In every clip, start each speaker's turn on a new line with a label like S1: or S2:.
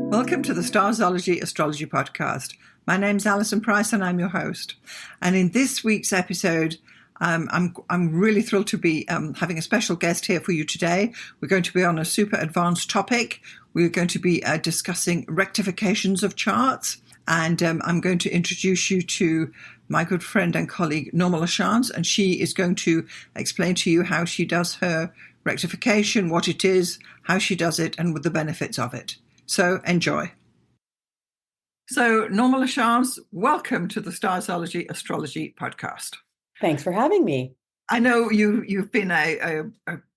S1: Welcome to the Starzology Astrology Podcast. My name's Alison Price and I'm your host. And in this week's episode, I'm really thrilled to be having a special guest here for you today. We're going to be on a super advanced topic. We're going to be discussing rectifications of charts. And I'm going to introduce you to my good friend and colleague, Norma LaChance, and she is going to explain to you how she does her rectification, what it is, how she does it, and with the benefits of it. So enjoy. So Norma LaChance, welcome to the Starzology Astrology Podcast.
S2: Thanks for having me.
S1: I know you've been a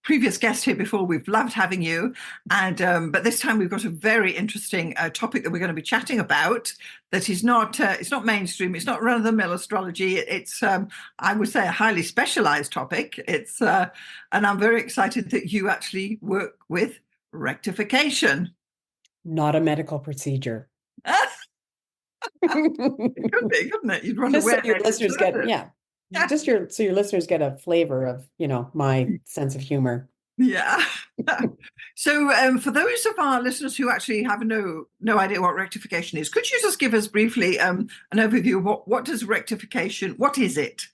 S1: previous guest here before. We've loved having you, and but this time we've got a very interesting topic that we're going to be chatting about. That is not it's not mainstream. It's not run-of-the-mill astrology. It's I would say a highly specialized topic. It's and I'm very excited that you actually work with rectification.
S2: Not a medical procedure.
S1: It could be, couldn't it? You'd run
S2: Just
S1: away.
S2: so your listeners get, just so your listeners get a flavor of, my sense of humor.
S1: Yeah. So for those of our listeners who actually have no idea what rectification is, could you just give us briefly an overview of what does rectification, what is it?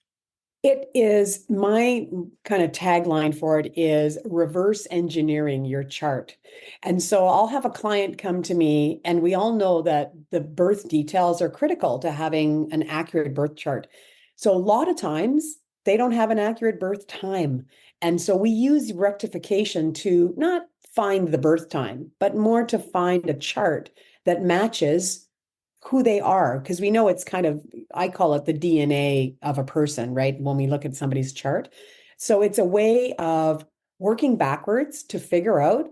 S2: It is, my kind of tagline for it is reverse engineering your chart. And so I'll have a client come to me, and we all know that the birth details are critical to having an accurate birth chart. So a lot of times they don't have an accurate birth time. And so we use rectification to not find the birth time, but more to find a chart that matches who they are, because we know it's kind of, I call it the DNA of a person, right? When we look at somebody's chart. So it's a way of working backwards to figure out,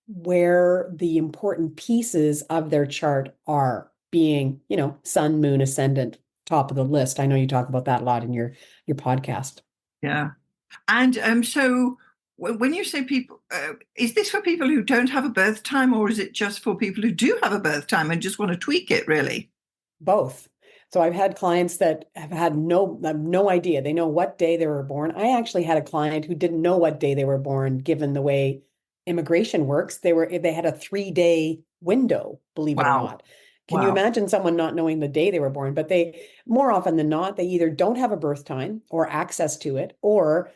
S2: where the important pieces of their chart are, being, sun, moon, ascendant, top of the list. I know you talk about that a lot in your podcast.
S1: Yeah. And so when you say people, is this for people who don't have a birth time, or is it just for people who do have a birth time and just want to tweak it, really?
S2: Both. So I've had clients that have had no idea. They know what day they were born. I actually had a client who didn't know what day they were born, given the way immigration works. They had a 3-day window, believe it or not. Can you imagine someone not knowing the day they were born? But they, more often than not, they either don't have a birth time or access to it, or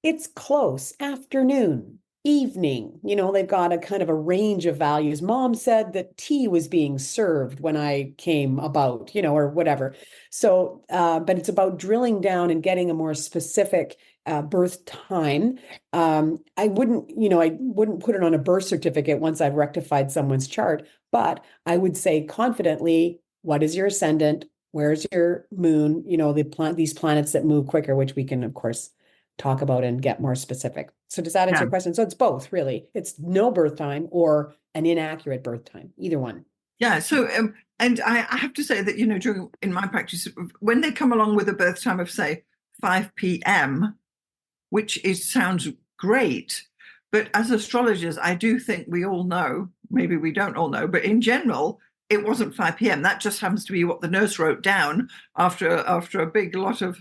S2: it's close, afternoon, evening. They've got a kind of a range of values. Mom said that tea was being served when I came about, or whatever. So, but it's about drilling down and getting a more specific birth time. I wouldn't put it on a birth certificate once I've rectified someone's chart, but I would say confidently, what is your ascendant? Where's your moon? These planets that move quicker, which we can, of course, talk about and get more specific. So does that answer your question? So it's both, really. It's no birth time or an inaccurate birth time, either one.
S1: Yeah. So, and I have to say that, in my practice, when they come along with a birth time of, say, 5 p.m., which sounds great, but as astrologers, I do think we all know, maybe we don't all know, but in general, it wasn't 5 p.m. That just happens to be what the nurse wrote down after a big lot of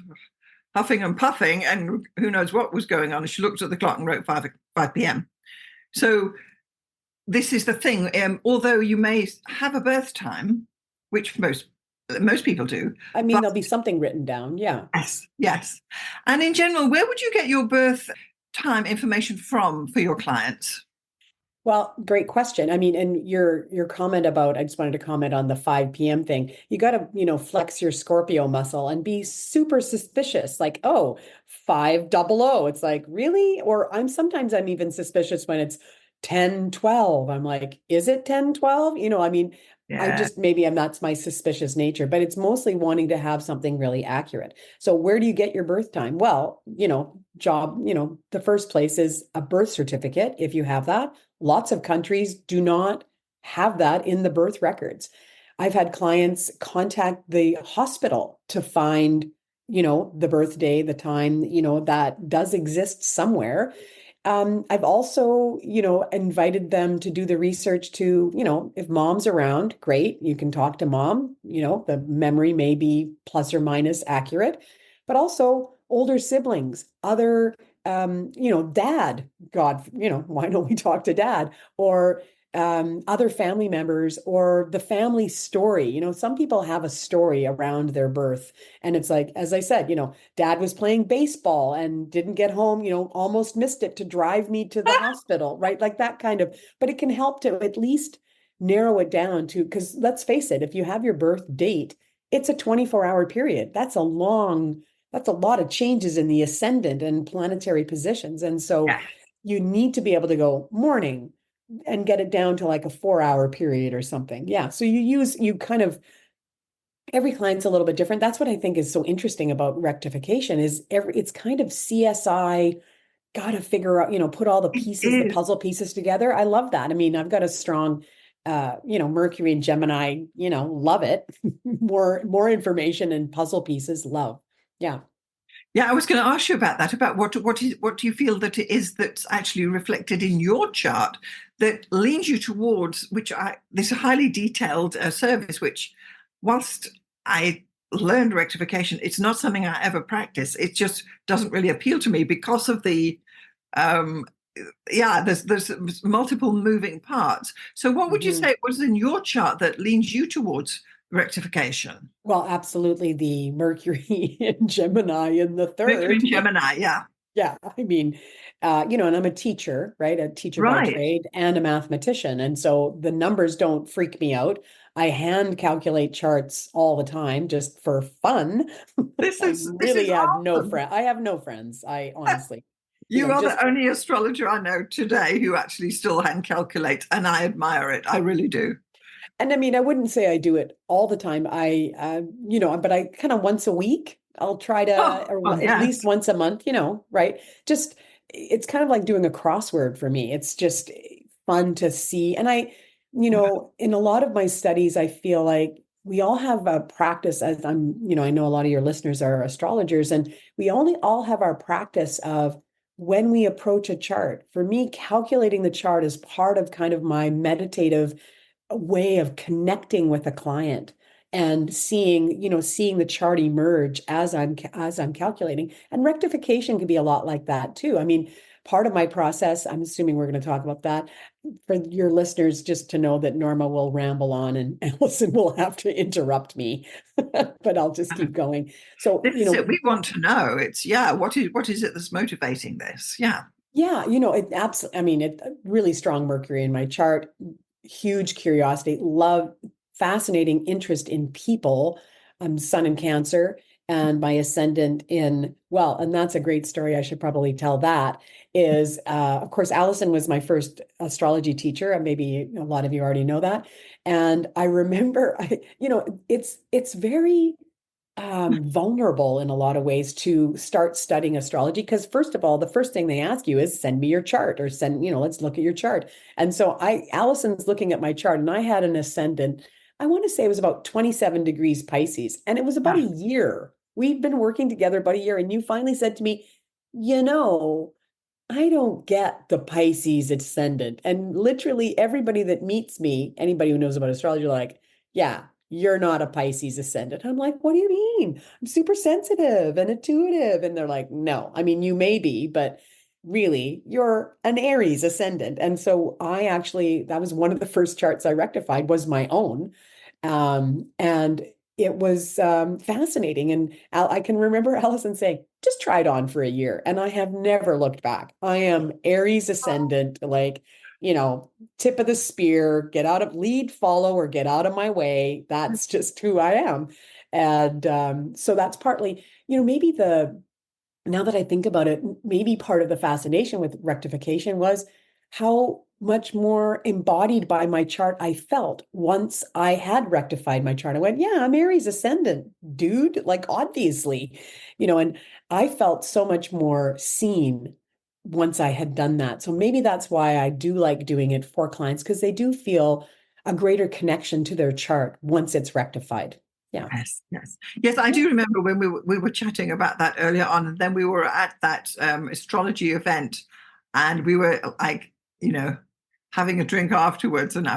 S1: huffing and puffing, and who knows what was going on. And she looked at the clock and wrote 5 p.m. So this is the thing. Although you may have a birth time, which most people do.
S2: I mean, there'll be something written down. Yeah.
S1: Yes. And in general, where would you get your birth time information from for your clients?
S2: Well, great question. I mean, and your comment about, I just wanted to comment on the 5 p.m. thing. You got to, flex your Scorpio muscle and be super suspicious. Like, 500. It's like, really? Or sometimes I'm even suspicious when it's 10:12. I'm like, is it 10:12?
S1: Yeah.
S2: That's my suspicious nature, but it's mostly wanting to have something really accurate. So where do you get your birth time? Well, the first place is a birth certificate. If you have that, lots of countries do not have that in the birth records. I've had clients contact the hospital to find, the birthday, the time, that does exist somewhere. I've also, invited them to do the research to, if mom's around, great, you can talk to mom, the memory may be plus or minus accurate, but also older siblings, other dad, God, why don't we talk to dad? Or other family members, or the family story. Some people have a story around their birth. And it's like, as I said, dad was playing baseball and didn't get home, almost missed it to drive me to the hospital, right? Like that kind of, but it can help to at least narrow it down to, because let's face it, if you have your birth date, it's a 24-hour period. That's a lot of changes in the ascendant and planetary positions. And so
S1: Yeah.
S2: you need to be able to go morning and get it down to like a 4-hour period or something. Yeah. So every client's a little bit different. That's what I think is so interesting about rectification is it's kind of CSI, got to figure out, put all the
S1: It
S2: pieces, the
S1: is.
S2: puzzle pieces together. I love that. I mean, I've got a strong, Mercury and Gemini, love it. More information and puzzle pieces, love. Yeah.
S1: Yeah, I was going to ask you about that, about what do you feel that it is that's actually reflected in your chart that leans you towards this highly detailed service, which whilst I learned rectification, it's not something I ever practice. It just doesn't really appeal to me because of the um there's multiple moving parts. So what would you
S2: Mhm.
S1: say was in your chart that leans you towards rectification?
S2: Well, absolutely the Mercury and Gemini in the
S1: Mercury
S2: third.
S1: and Gemini, yeah.
S2: Yeah, I mean, and I'm a teacher, right? A teacher by
S1: Right.
S2: trade and a mathematician. And so the numbers don't freak me out. I hand calculate charts all the time just for fun.
S1: This
S2: I
S1: is
S2: really have no
S1: awesome.
S2: friend. I have no friends. I honestly,
S1: You are
S2: just
S1: the only astrologer I know today who actually still hand calculate, and I admire it. I really do.
S2: and I mean, I wouldn't say I do it all the time. But I kind of once a week, I'll try
S1: Oh,
S2: to, or
S1: well,
S2: at least
S1: yes.
S2: once a month, right? Just, it's kind of like doing a crossword for me. It's just fun to see. And in a lot of my studies, I feel like we all have a practice as I know a lot of your listeners are astrologers, and we only all have our practice of when we approach a chart. For me, calculating the chart is part of kind of my meditative way of connecting with a client and seeing the chart emerge as I'm calculating. And rectification can be a lot like that too. I mean, part of my process, I'm assuming we're going to talk about that for your listeners, just to know that Norma will ramble on and Allison will have to interrupt me, but I'll just keep going. So,
S1: This is it. We want to know. It's what is it that's motivating this? Yeah.
S2: yeah, it absolutely, I mean, it really strong Mercury in my chart, huge curiosity, love, fascinating interest in people. I'm Sun in Cancer and my ascendant and that's a great story. I should probably tell that is, of course, Allison was my first astrology teacher, and maybe a lot of you already know that. And I remember, it's very vulnerable in a lot of ways to start studying astrology because first of all, the first thing they ask you is send me your chart or let's look at your chart. And so Allison's looking at my chart and I had an ascendant. I want to say it was about 27 degrees Pisces, and it was about a
S1: Ah,
S2: year. We've been working together about a year, and you finally said to me, you know, I don't get the Pisces ascendant. And literally everybody that meets me, anybody who knows about astrology, like, yeah, you're not a Pisces ascendant. I'm like, what do you mean? I'm super sensitive and intuitive. And they're like, no, I mean, you may be, but really, you're an Aries ascendant. And so that was one of the first charts I rectified was my own. And it was fascinating. And I can remember Allison saying, just try it on for a year. And I have never looked back. I am Aries ascendant, like, tip of the spear, lead, follow, or get out of my way. That's just who I am. And so that's partly, maybe now that I think about it, maybe part of the fascination with rectification was how much more embodied by my chart I felt once I had rectified my chart. I went, yeah, I'm Aries ascendant, dude, like obviously, and I felt so much more seen once I had done that. So maybe that's why I do like doing it for clients because they do feel a greater connection to their chart once it's rectified. Yeah.
S1: yes, yes, yes. I
S2: Yeah.
S1: do remember when we were chatting about that earlier on, and then we were at that astrology event, and we were like, having a drink afterwards, and I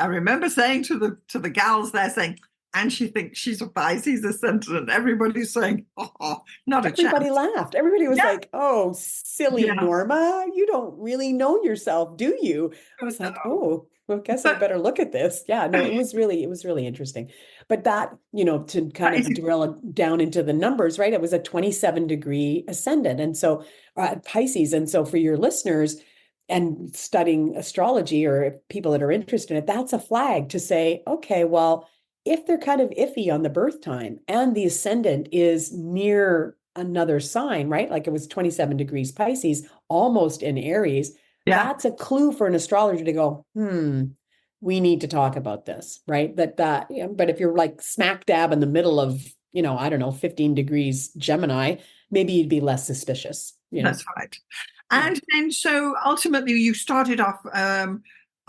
S1: remember saying to the gals there, saying, and she thinks she's a Pisces ascendant, and everybody's saying, oh, not a
S2: Everybody
S1: chance.
S2: laughed. Everybody was
S1: Yeah,
S2: like, "Oh, silly
S1: Yeah.
S2: Norma, you don't really know yourself, do you? I was like, oh, well, I guess I
S1: But
S2: better look at this. Yeah, no, it was really interesting. But that, to kind
S1: that is,
S2: of drill down into the numbers, right? It was a 27-degree ascendant. And so Pisces. And so for your listeners and studying astrology or people that are interested in it, that's a flag to say, okay, well, if they're kind of iffy on the birth time and the ascendant is near another sign, right? Like it was 27 degrees Pisces, almost in Aries,
S1: yeah,
S2: that's a clue for an astrologer to go, we need to talk about this, right? But if you're like smack dab in the middle of, I don't know, 15 degrees Gemini, maybe you'd be less suspicious.
S1: that's right.
S2: Yeah.
S1: And then, so ultimately, you started off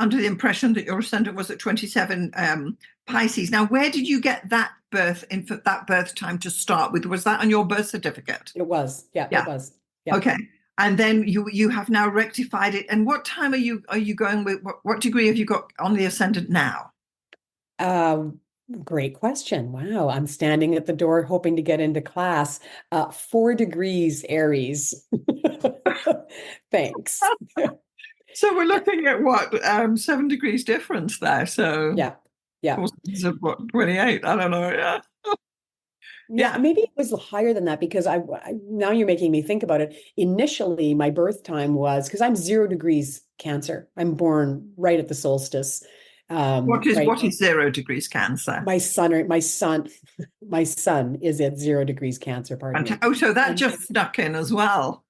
S1: under the impression that your ascendant was at 27 Pisces. Now, where did you get that that birth time to start with? Was that on your birth certificate?
S2: It was. Yeah, it
S1: Yeah.
S2: was. Yeah.
S1: Okay. And then you have now rectified it. And what time are you going with? What degree have you got on the ascendant now?
S2: Um, Great question. Wow. I'm standing at the door hoping to get into class. 4 degrees Aries. Thanks.
S1: So we're looking at what 7 degrees difference there. So
S2: Yeah. Yeah.
S1: what 28? I don't know. Yeah.
S2: Yeah,
S1: Yeah.
S2: maybe it was higher than that because now you're making me think about it. Initially, my birth time was because I'm 0 degrees Cancer. I'm born right at the solstice.
S1: What
S2: Right.
S1: is 0 degrees Cancer?
S2: My son is at 0 degrees Cancer, pardon me.
S1: Oh, so that
S2: And
S1: just snuck in as well.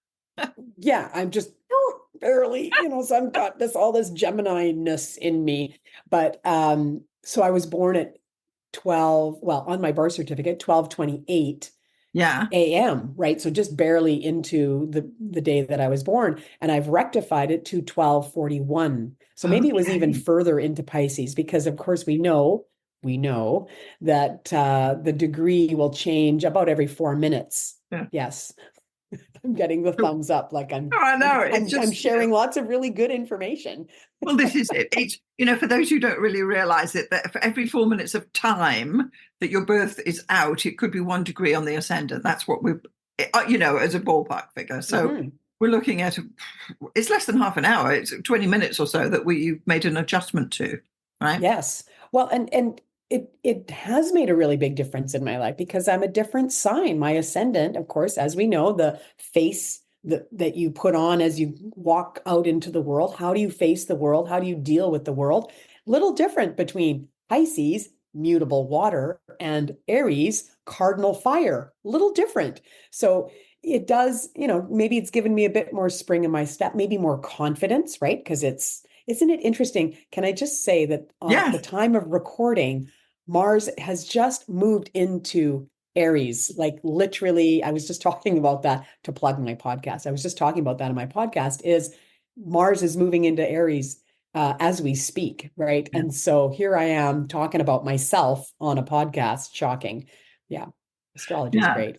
S2: yeah, I'm just barely, so I've got all this Gemini-ness in me. But so I was born at 12, well, on my birth certificate, 12:28
S1: Yeah.
S2: a.m., right? So just barely into the day that I was born. And I've rectified it to 12:41. So maybe it was even
S1: Okay.
S2: further into Pisces because of course we know that the degree will change about every 4 minutes.
S1: Yeah.
S2: Yes. I'm getting the
S1: Oh,
S2: thumbs up like
S1: I know. It's
S2: I'm
S1: just,
S2: sharing lots of really good information.
S1: well, this is it. It's, for those who don't really realize it, that for every 4 minutes of time that your birth is out, it could be 1 degree on the ascendant. That's what as a ballpark figure. So
S2: Mhm.
S1: we're looking at, it's less than half an hour. It's 20 minutes or so that you've made an adjustment to, right?
S2: Yes. Well, and it has made a really big difference in my life because I'm a different sign. My ascendant, of course, as we know, the face that you put on as you walk out into the world. How do you face the world? How do you deal with the world? Little different between Pisces, mutable water, and Aries, cardinal fire. Little different. So it does, maybe it's given me a bit more spring in my step, maybe more confidence, right? Because isn't it interesting? Can I just say that at the
S1: Yes.
S2: time of recording, Mars has just moved into Aries. Like literally, I was just talking about that to plug my podcast. I was just talking about that in my podcast is Mars is moving into Aries as we speak, right?
S1: Yeah.
S2: And so here I am talking about myself on a podcast. Shocking. Yeah, astrology is
S1: Yeah.
S2: great.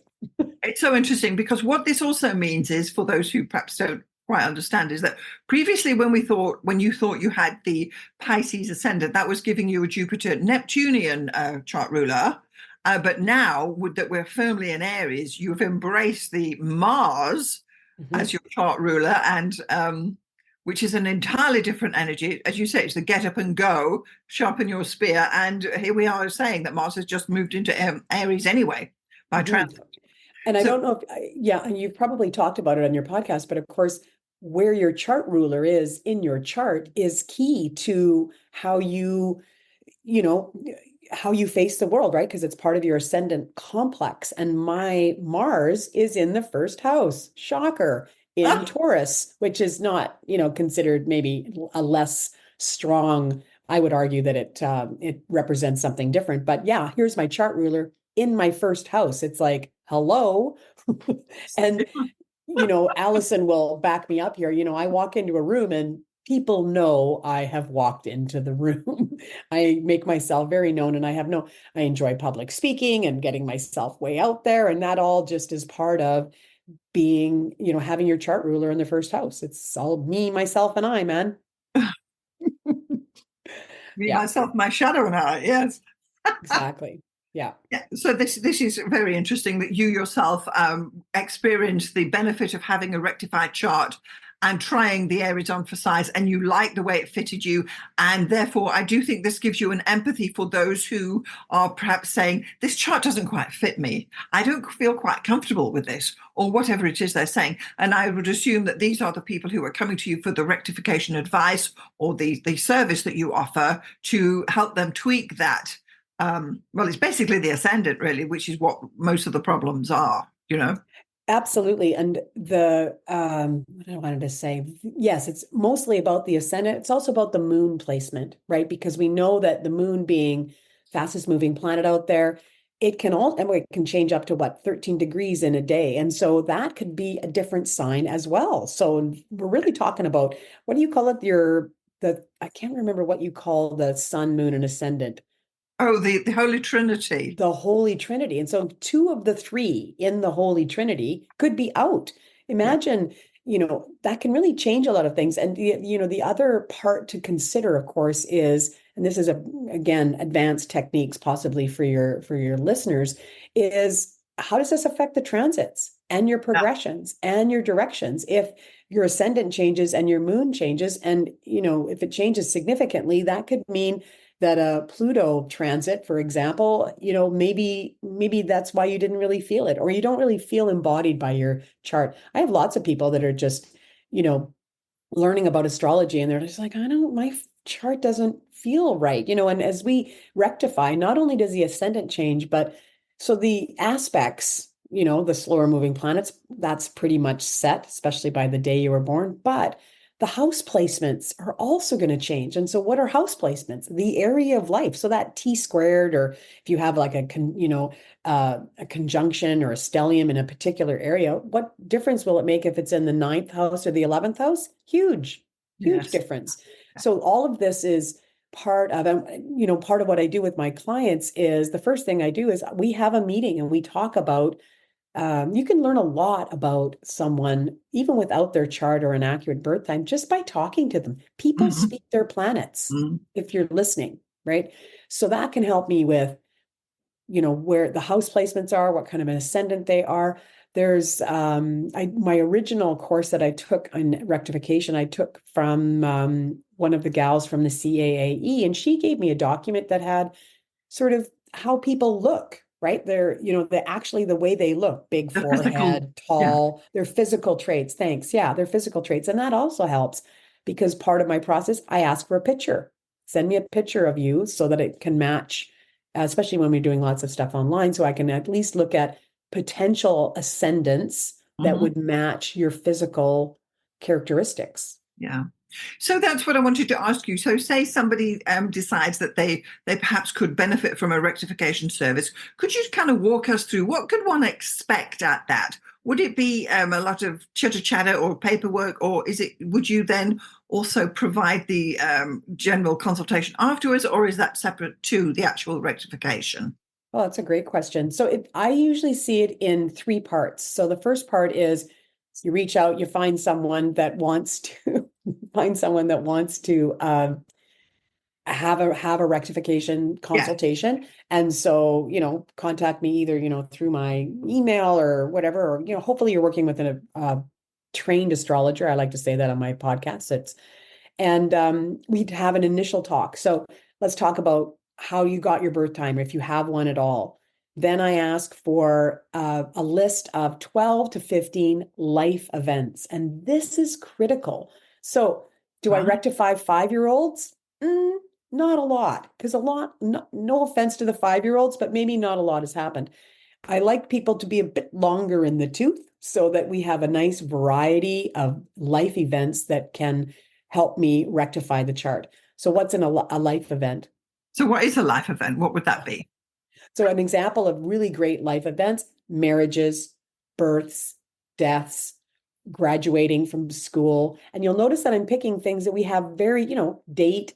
S1: It's so interesting because what this also means is, for those who perhaps don't quite understand, is that previously when you thought you had the Pisces ascendant, that was giving you a Jupiter Neptunian chart ruler. But now, that we're firmly in Aries, you've embraced the Mars as
S2: Mhm.
S1: your chart ruler, and which is an entirely different energy. As you say, it's the get up and go, sharpen your spear. And here we are saying that Mars has just moved into Aries anyway by
S2: Mhm.
S1: transit.
S2: And I
S1: So
S2: don't know if, yeah, and you've probably talked about it on your podcast, but of course, where your chart ruler is in your chart is key to you know, how you face the world, right? Because it's part of your ascendant complex. And my Mars is in the first house. Shocker. In Taurus, which is not, considered maybe a less strong. I would argue that it represents something different. But yeah, here's my chart ruler in my first house. It's like, hello. And Allison will back me up here. I walk into a room and people know I have walked into the room. I make myself very known and I enjoy public speaking and getting myself way out there. And that all just is part of being, having your chart ruler in the first house. It's all me, myself, and I, man.
S1: me,
S2: Yeah,
S1: myself, my shadow, and I. Yes.
S2: exactly. Yeah.
S1: Yeah, so this is very interesting that you yourself experienced the benefit of having a rectified chart and trying the Aries on for size, and you like the way it fitted you, and therefore I do think this gives you an empathy for those who are perhaps saying this chart doesn't quite fit me. I don't feel quite comfortable with this, or whatever it is they're saying. And I would assume that these are the people who are coming to you for the rectification advice or the service that you offer to help them tweak that. Well, it's basically the ascendant, really, which is what most of the problems are, you know?
S2: Absolutely. And what I wanted to say, yes, it's mostly about the ascendant. It's also about the moon placement, right? Because we know that the moon being fastest moving planet out there, and it can change up to 13 degrees in a day. And so that could be a different sign as well. So we're really talking about, what do you call it? I can't remember what you call the sun, moon, and ascendant.
S1: Oh, the Holy Trinity.
S2: The Holy Trinity. And so two of the three in the Holy Trinity could be out.
S1: Yeah.
S2: Imagine, that can really change a lot of things. And the other part to consider, of course, is, and this is again, advanced techniques possibly for your listeners, is how does this affect the transits and your progressions and your directions? If your ascendant changes and your moon changes, and if it changes significantly, that could mean that a Pluto transit, for example, maybe that's why you didn't really feel it, or you don't really feel embodied by your chart. I have lots of people that are just, learning about astrology, and they're just like, my chart doesn't feel right, and as we rectify, not only does the ascendant change, but so the aspects, the slower moving planets, that's pretty much set, especially by the day you were born, but the house placements are also going to change. And so what are house placements? The area of life. So that T squared, or if you have like a conjunction or a stellium in a particular area, what difference will it make if it's in the 9th house or the 11th house? Huge
S1: Yes.
S2: difference. So all of this is part of, part of what I do with my clients is, the first thing I do is we have a meeting and we talk about, you can learn a lot about someone, even without their chart or an accurate birth time, just by talking to them. People speak their planets if you're listening, right? So that can help me with, where the house placements are, what kind of an ascendant they are. There's my original course that I took on rectification, I took from one of the gals from the CAAE, and she gave me a document that had sort of how people look, right? They're, actually the way they look, big
S1: The physical,
S2: forehead, tall, their physical traits. Thanks. Yeah, their physical traits. And that also helps, because part of my process, I ask for a picture. Send me a picture of you so that it can match, especially when we're doing lots of stuff online. So I can at least look at potential ascendants that would match your physical characteristics.
S1: Yeah. So that's what I wanted to ask you. So say somebody decides that they perhaps could benefit from a rectification service. Could you kind of walk us through what could one expect at that? Would it be a lot of chitter chatter or paperwork, or would you then also provide the general consultation afterwards, or is that separate to the actual rectification?
S2: Well, that's a great question. So I usually see it in three parts. So the first part is you reach out, you find someone that wants to have a rectification consultation. And so, contact me either, through my email or whatever, or, hopefully you're working with a trained astrologer. I like to say that on my podcast. We'd have an initial talk. So let's talk about how you got your birth time, if you have one at all. Then I ask for a list of 12 to 15 life events. And this is critical. So do I rectify 5-year-olds? Not a lot, because no offense to the 5-year-olds, but maybe not a lot has happened. I like people to be a bit longer in the tooth so that we have a nice variety of life events that can help me rectify the chart. So what's a life event?
S1: So what is a life event? What would that be?
S2: So an example of really great life events: marriages, births, deaths, graduating from school. And you'll notice that I'm picking things that we have very, date,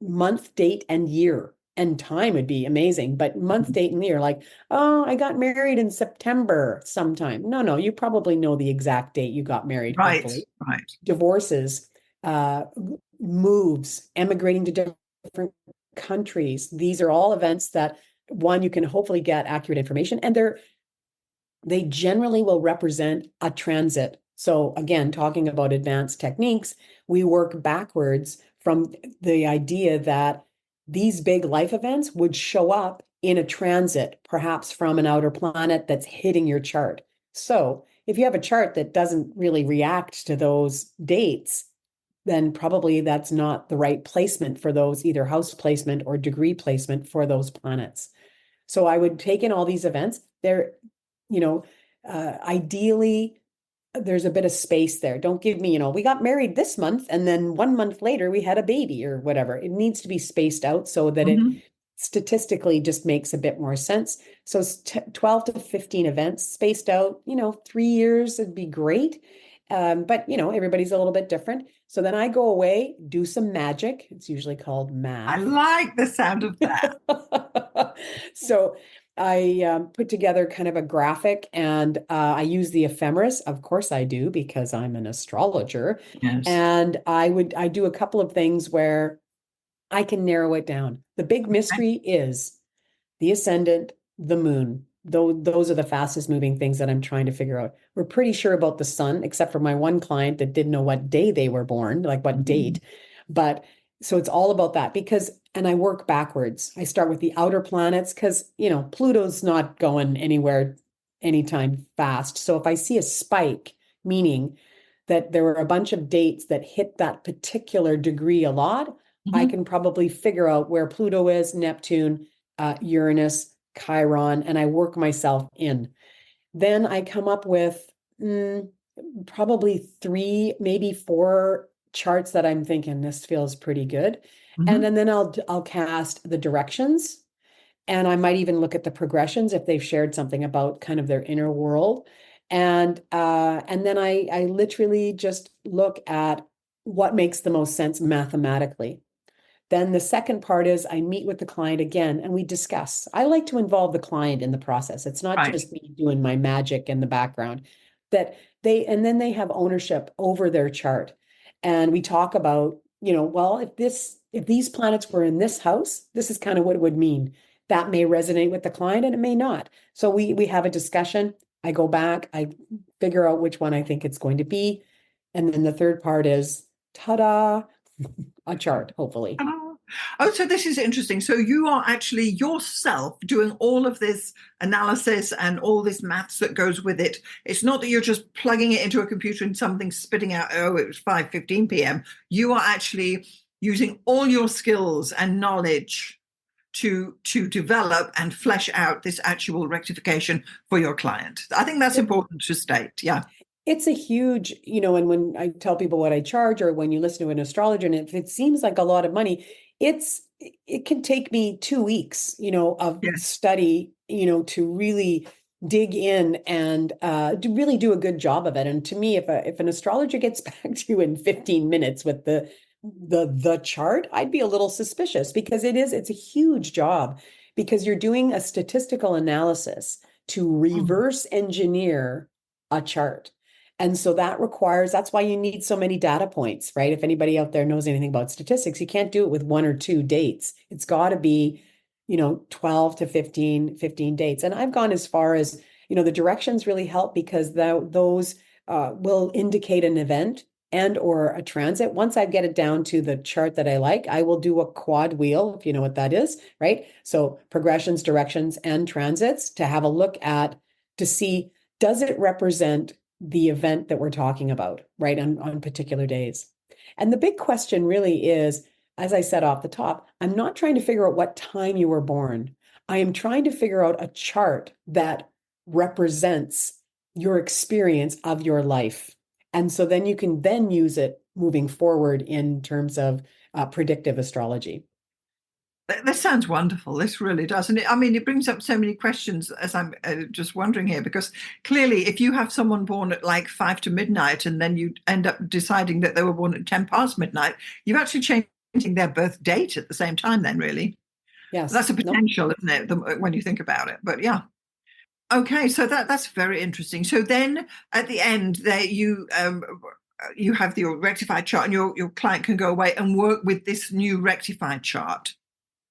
S2: month, date, and year. And time would be amazing, but month, date, and year, like, oh, I got married in September sometime. No, you probably know the exact date you got married,
S1: Right,
S2: hopefully.
S1: right.
S2: Divorces, moves, emigrating to different countries. These are all events that one, you can hopefully get accurate information, and they generally will represent a transit. So again, talking about advanced techniques, we work backwards from the idea that these big life events would show up in a transit, perhaps from an outer planet that's hitting your chart. So if you have a chart that doesn't really react to those dates, then probably that's not the right placement for those, either house placement or degree placement for those planets. So I would take in all these events. They're, ideally, there's a bit of space there. Don't give me, we got married this month and then 1 month later we had a baby or whatever. It needs to be spaced out so that it statistically just makes a bit more sense. So 12 to 15 events spaced out, 3 years would be great. But everybody's a little bit different. So then I go away, do some magic. It's usually called
S1: I
S2: math.
S1: like the sound of that.
S2: So I put together kind of a graphic, and I use the ephemeris. Of course I do, because I'm an astrologer.
S1: Yes.
S2: And I do a couple of things where I can narrow it down. The big mystery is the ascendant, the moon. Those are the fastest moving things that I'm trying to figure out. We're pretty sure about the sun, except for my one client that didn't know what day they were born, like what date. But so it's all about that and I work backwards. I start with the outer planets because, Pluto's not going anywhere anytime fast. So if I see a spike, meaning that there were a bunch of dates that hit that particular degree a lot, I can probably figure out where Pluto is, Neptune, Uranus, Chiron, and I work myself in. Then I come up with probably 3, maybe 4 charts that I'm thinking this feels pretty good. And then I'll cast the directions, and I might even look at the progressions if they've shared something about kind of their inner world. And then I literally just look at what makes the most sense mathematically. Then the second part is I meet with the client again and we discuss. I like to involve the client in the process. It's not just me doing my magic in the background. And then they have ownership over their chart. And we talk about, well, if these planets were in this house, this is kind of what it would mean. That may resonate with the client and it may not. So we have a discussion. I go back, I figure out which one I think it's going to be. And then the third part is, ta-da, a chart, hopefully.
S1: Oh, so this is interesting. So you are actually yourself doing all of this analysis and all this maths that goes with it. It's not that you're just plugging it into a computer and something's spitting out, oh, it was 5:15 p.m. You are actually using all your skills and knowledge to develop and flesh out this actual rectification for your client. I think that's important to state. Yeah.
S2: It's a huge, and when I tell people what I charge, or when you listen to an astrologer, and if it seems like a lot of money, it can take me 2 weeks, of study, to really dig in and to really do a good job of it. And to me, if an astrologer gets back to you in 15 minutes with the chart, I'd be a little suspicious, because it's a huge job, because you're doing a statistical analysis to reverse engineer a chart. And so that's why you need so many data points, right? If anybody out there knows anything about statistics, you can't do it with 1 or 2 dates. It's got to be, 12 to 15 dates. And I've gone as far as, the directions really help, because those will indicate an event and or a transit. Once I get it down to the chart that I like, I will do a quad wheel, if you know what that is, right? So progressions, directions, and transits, to have a look at, to see, does it represent the event that we're talking about, right, on particular days. And the big question really is, as I said off the top, I'm not trying to figure out what time you were born. I am trying to figure out a chart that represents your experience of your life. And so then you can then use it moving forward in terms of predictive astrology.
S1: This sounds wonderful. This really does. And it brings up so many questions, as I'm just wondering here, because clearly if you have someone born at like 5 to midnight and then you end up deciding that they were born at 10 past midnight, you're actually changing their birth date at the same time then, really.
S2: Yes.
S1: That's a potential, isn't it, when you think about it? But yeah. Okay, so that's very interesting. So then at the end there you have your rectified chart, and your client can go away and work with this new rectified chart.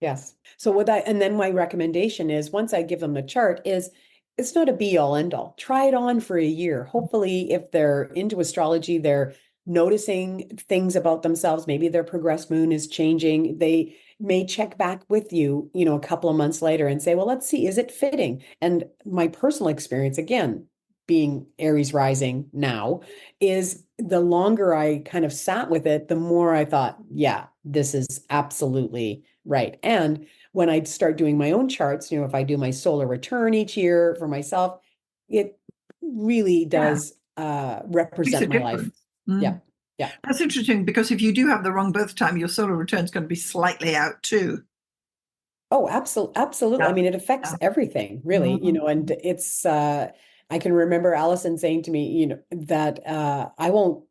S2: Yes. So and then my recommendation is once I give them the chart is it's not a be all end all. Try it on for a year. Hopefully, if they're into astrology, they're noticing things about themselves. Maybe their progressed moon is changing. They may check back with you, a couple of months later and say, well, let's see, is it fitting? And my personal experience, again, being Aries rising now, is the longer I kind of sat with it, the more I thought, yeah, this is absolutely right. And when I start doing my own charts, if I do my solar return each year for myself, it really does represent my life. Yeah. Yeah.
S1: That's interesting because if you do have the wrong birth time, your solar return is going to be slightly out too.
S2: Oh, absolutely.
S1: Yeah.
S2: I mean, it affects everything, really, and it's I can remember Allison saying to me, that I won't,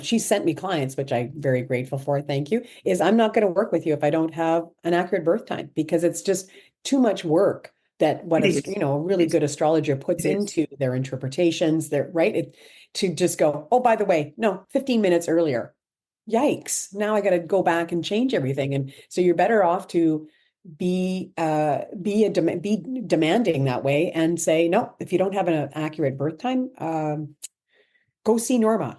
S2: she sent me clients, which I'm very grateful for, thank you, is I'm not going to work with you if I don't have an accurate birth time because it's just too much work that a really good astrologer puts into their interpretations, to just go, oh, by the way, no, 15 minutes earlier. Yikes. Now I got to go back and change everything. And so you're better off to be demanding that way and say, no, if you don't have an accurate birth time, go see Norma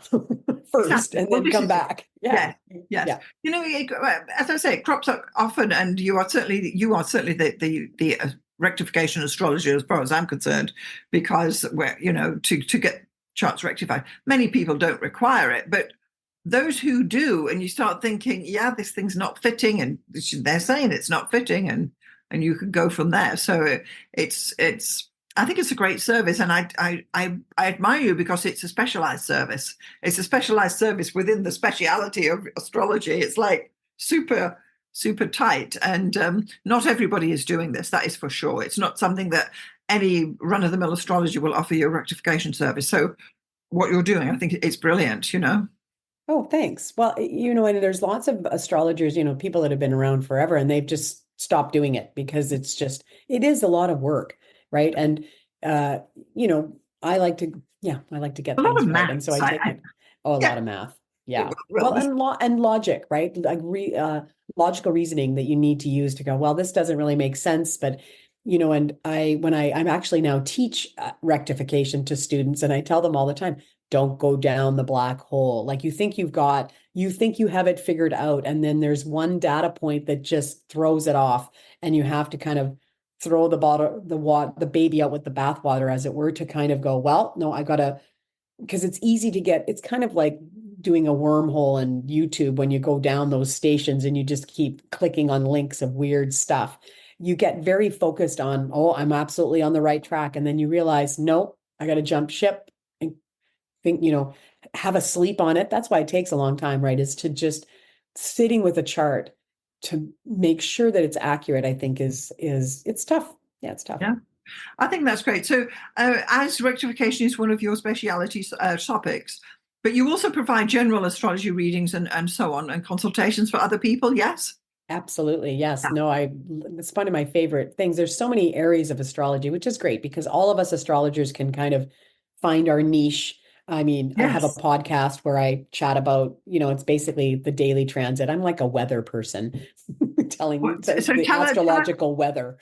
S2: first and then come back.
S1: Yes. As I say, it crops up often, and you are certainly the rectification astrologer as far as I'm concerned, because to get charts rectified, many people don't require it, but those who do, and you start thinking, yeah, this thing's not fitting, and they're saying it's not fitting, and you can go from there. So it's I think it's a great service, and I admire you because it's a specialized service. It's a specialized service within the speciality of astrology. It's like super tight, and not everybody is doing this. That is for sure. It's not something that any run-of-the-mill astrologer will offer you a rectification service. So what you're doing, I think it's brilliant.
S2: Oh, thanks. Well, and there's lots of astrologers, people that have been around forever and they've just stopped doing it because it is a lot of work, right? And, I like to get things right. And so I take it. Oh, a lot of math. Yeah. Well, and logic, right? Like logical reasoning that you need to use to go, well, this doesn't really make sense, but and I'm actually now teach rectification to students, and I tell them all the time, don't go down the black hole. Like you think you have it figured out, and then there's one data point that just throws it off, and you have to kind of throw the baby out with the bathwater, as it were, to kind of go, well, no, because it's easy to get, it's kind of like doing a wormhole in YouTube when you go down those stations and you just keep clicking on links of weird stuff. You get very focused on, oh, I'm absolutely on the right track. And then you realize, nope, I got to jump ship and think, have a sleep on it. That's why it takes a long time, right? Is to just sitting with a chart to make sure that it's accurate, I think it's tough. Yeah, it's tough.
S1: Yeah. I think that's great. So as rectification is one of your specialty topics, but you also provide general astrology readings and so on, and consultations for other people, yes?
S2: Absolutely. Yes. Yeah. No, it's one of my favorite things. There's so many areas of astrology, which is great because all of us astrologers can kind of find our niche. I mean, yes. I have a podcast where I chat about, it's basically the daily transit. I'm like a weather person telling you the astrological weather.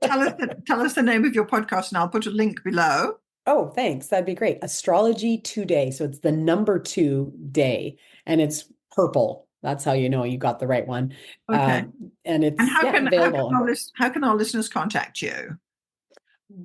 S1: Tell us the name of your podcast, and I'll put a link below.
S2: Oh, thanks. That'd be great. Astrology Today. So it's the number 2 day, and it's purple. That's how you know you got the right one.
S1: Okay.
S2: And it's
S1: available. How can our listeners contact you?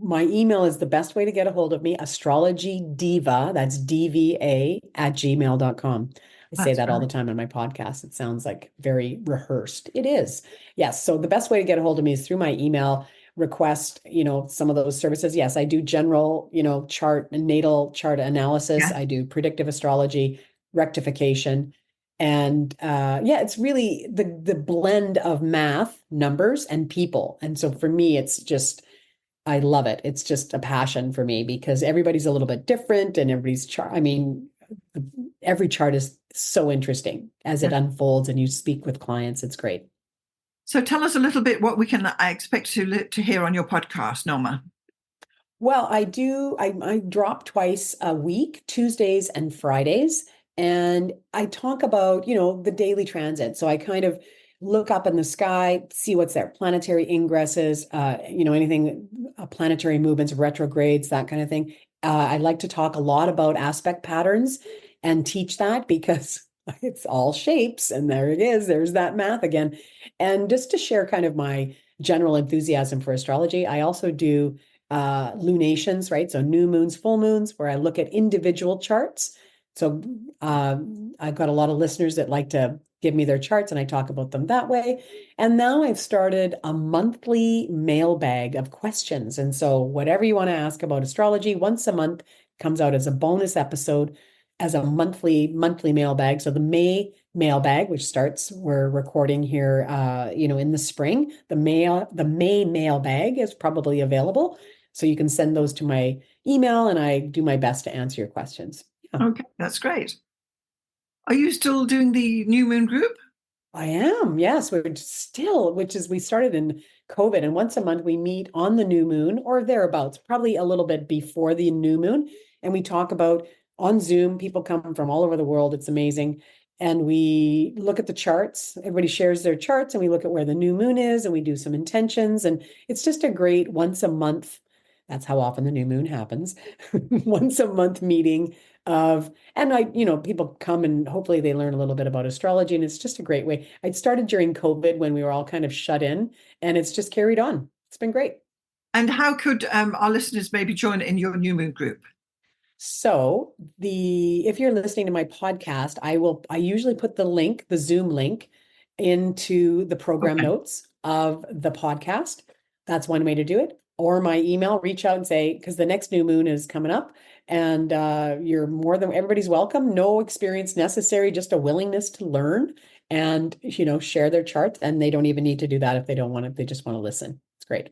S2: My email is the best way to get a hold of me, astrologydiva, that's DVA @gmail.com. I say that all the time on my podcast. It sounds like very rehearsed. It is. Yes. So the best way to get a hold of me is through my email. Request, some of those services. Yes, I do general, chart and natal chart analysis. Yeah. I do predictive astrology, rectification. And it's really the blend of math, numbers, and people. And so for me, I love it. It's just a passion for me because everybody's a little bit different, and everybody's chart. I mean, every chart is so interesting as it unfolds and you speak with clients. It's great.
S1: So tell us a little bit what we can expect to hear on your podcast, Norma.
S2: Well, I drop twice a week, Tuesdays and Fridays, and I talk about, the daily transit. So I kind of look up in the sky, see what's there, planetary ingresses, anything, planetary movements, retrogrades, that kind of thing. I like to talk a lot about aspect patterns and teach that because it's all shapes, and there it is. There's that math again. And just to share kind of my general enthusiasm for astrology, I also do lunations, right? So new moons, full moons, where I look at individual charts. So I've got a lot of listeners that like to give me their charts, and I talk about them that way. And now I've started a monthly mailbag of questions. And so whatever you want to ask about astrology, once a month comes out as a bonus episode, as a monthly mailbag. So the May mailbag, which starts, we're recording here, in the spring, the May mailbag is probably available. So you can send those to my email, and I do my best to answer your questions. Yeah.
S1: Okay, that's great. Are you still doing the new moon group?
S2: I am, yes. We started in COVID, and once a month we meet on the new moon or thereabouts, probably a little bit before the new moon. And we talk about on Zoom, people come from all over the world. It's amazing. And we look at the charts. Everybody shares their charts, and we look at where the new moon is, and we do some intentions. And it's just a great once a month. That's how often the new moon happens. Once a month meeting people come and hopefully they learn a little bit about astrology, and it's just a great way. I'd started during COVID when we were all kind of shut in, and it's just carried on. It's been great.
S1: And how could our listeners maybe join in your new moon group?
S2: So if you're listening to my podcast, I usually put the Zoom link into the program notes of the podcast. That's one way to do it. Or my email, reach out and say, because the next new moon is coming up, and everybody's welcome. No experience necessary, just a willingness to learn and, share their charts. And they don't even need to do that if they don't want to, they just want to listen. It's great.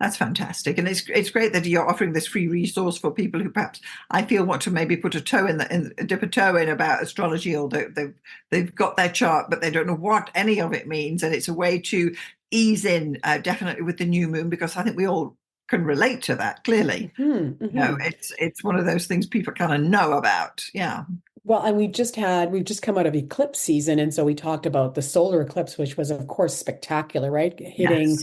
S1: That's fantastic. And it's great that you're offering this free resource for people who perhaps I feel want to maybe dip a toe in about astrology, or they've got their chart, but they don't know what any of it means. And it's a way to ease in definitely with the new moon, because I think we all can relate to that clearly. It's one of those things people kind of know about. Yeah.
S2: Well, and we've just come out of eclipse season. And so we talked about the solar eclipse, which was, of course, spectacular, right? Hitting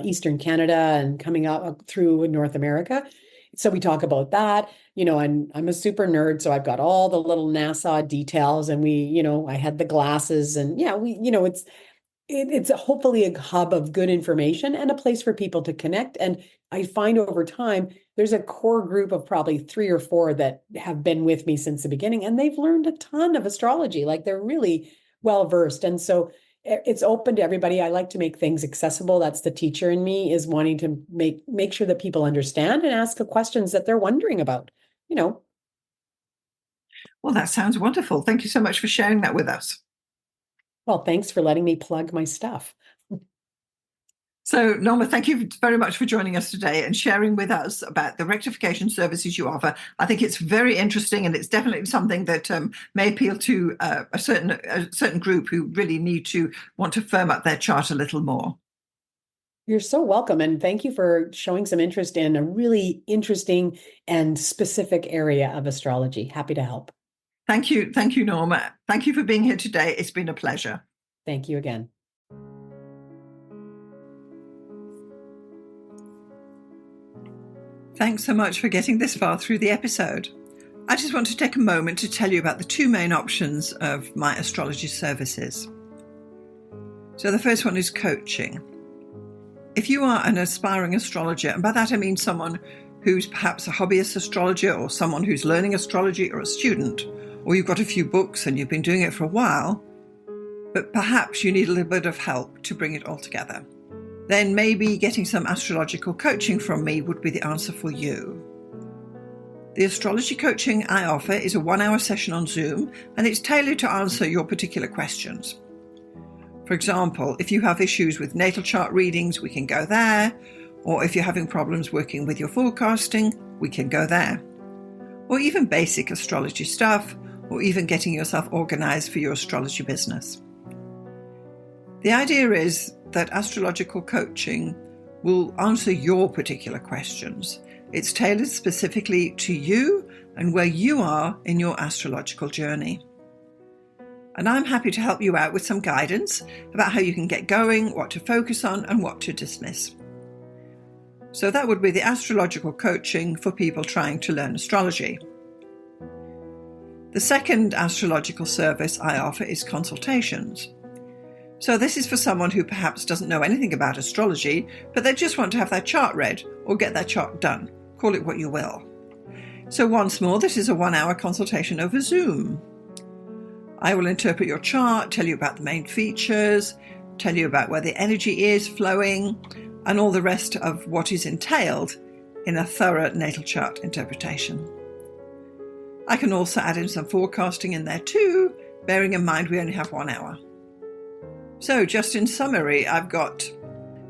S2: Eastern Canada and coming out through North America. So we talk about that, and I'm a super nerd. So I've got all the little NASA details, and I had the glasses, and it's hopefully a hub of good information and a place for people to connect. And I find over time, there's a core group of probably 3 or 4 that have been with me since the beginning, and they've learned a ton of astrology. Like, they're really well versed. And so it's open to everybody. I like to make things accessible. That's the teacher in me, is wanting to make sure that people understand and ask the questions that they're wondering about, Well,
S1: that sounds wonderful. Thank you so much for sharing that with us.
S2: Well, thanks for letting me plug my stuff.
S1: So, Norma, thank you very much for joining us today and sharing with us about the rectification services you offer. I think it's very interesting, and it's definitely something that may appeal to a certain group who really want to firm up their chart a little more.
S2: You're so welcome, and thank you for showing some interest in a really interesting and specific area of astrology. Happy to help.
S1: Thank you, Norma. Thank you for being here today. It's been a pleasure.
S2: Thank you again.
S1: Thanks so much for getting this far through the episode. I just want to take a moment to tell you about the 2 main options of my astrology services. So the first one is coaching. If you are an aspiring astrologer, and by that I mean someone who's perhaps a hobbyist astrologer, or someone who's learning astrology, or a student, or you've got a few books and you've been doing it for a while, but perhaps you need a little bit of help to bring it all together, then maybe getting some astrological coaching from me would be the answer for you. The astrology coaching I offer is a 1-hour session on Zoom, and it's tailored to answer your particular questions. For example, if you have issues with natal chart readings, we can go there. Or if you're having problems working with your forecasting, we can go there. Or even basic astrology stuff, or even getting yourself organized for your astrology business. The idea is that astrological coaching will answer your particular questions. It's tailored specifically to you and where you are in your astrological journey. and I'm happy to help you out with some guidance about how you can get going, what to focus on, and what to dismiss. So that would be the astrological coaching for people trying to learn astrology. The second astrological service I offer is consultations. So this is for someone who perhaps doesn't know anything about astrology, but they just want to have their chart read or get their chart done. Call it what you will. So once more, this is a 1-hour consultation over Zoom. I will interpret your chart, tell you about the main features, tell you about where the energy is flowing, and all the rest of what is entailed in a thorough natal chart interpretation. I can also add in some forecasting in there too, bearing in mind we only have 1 hour. So just in summary, I've got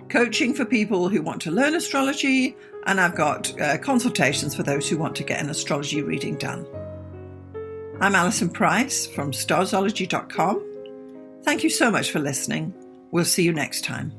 S1: coaching for people who want to learn astrology, and I've got consultations for those who want to get an astrology reading done. I'm Alison Price from Starzology.com. Thank you so much for listening. We'll see you next time.